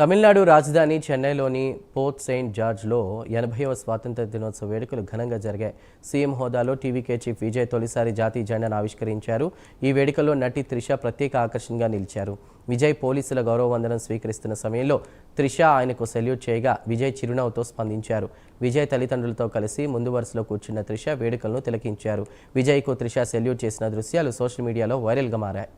తమిళనాడు రాజధాని చెన్నైలోని port Saint జార్జ్లో 80వ స్వాతంత్ర్య దినోత్సవ వేడుకలు ఘనంగా జరిగాయి. సీఎం హోదాలో టీవీకే చీఫ్ విజయ్ తొలిసారి జాతీయ జెండాను ఆవిష్కరించారు. ఈ వేడుకల్లో నటి త్రిష ప్రత్యేక ఆకర్షణగా నిలిచారు. విజయ్ పోలీసుల గౌరవ వందనం స్వీకరిస్తున్న సమయంలో త్రిష ఆయనకు సెల్యూట్ చేయగా విజయ్ చిరునవ్వుతో స్పందించారు. విజయ్ తల్లిదండ్రులతో కలిసి ముందు వరుసలో కూర్చున్న త్రిష వేడుకలను తిలకించారు. విజయ్కు త్రిష సెల్యూట్ చేసిన దృశ్యాలు సోషల్ మీడియాలో వైరల్గా మారాయి.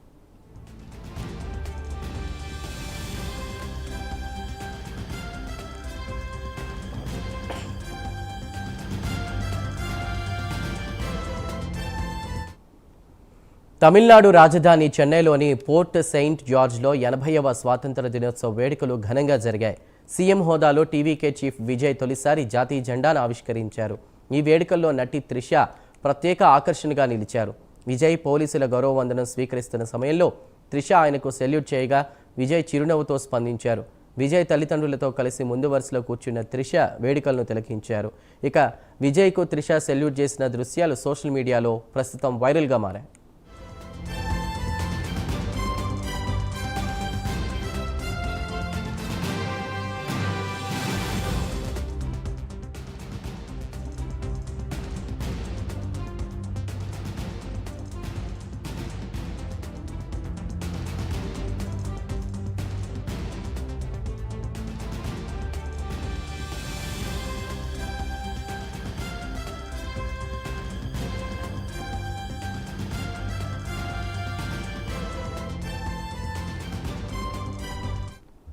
తమిళనాడు రాజధాని చెన్నైలోని పోర్ట్ సెయింట్ జార్జ్లో 80వ స్వాతంత్ర దినోత్సవ వేడుకలు ఘనంగా జరిగాయి. సీఎం హోదాలో టీవీకే చీఫ్ విజయ్ తొలిసారి జాతీయ జెండాను ఆవిష్కరించారు. ఈ వేడుకల్లో నటి త్రిష ప్రత్యేక ఆకర్షణగా నిలిచారు. విజయ్ పోలీసుల గౌరవ వందనం స్వీకరిస్తున్న సమయంలో త్రిష ఆయనకు సెల్యూట్ చేయగా విజయ్ చిరునవ్వుతో స్పందించారు. విజయ్ తల్లిదండ్రులతో కలిసి ముందు వరుసలో కూర్చున్న త్రిష వేడుకలను తిలకించారు. ఇక విజయ్కు త్రిష సెల్యూట్ చేసిన దృశ్యాలు సోషల్ మీడియాలో ప్రస్తుతం వైరల్గా మారాయి.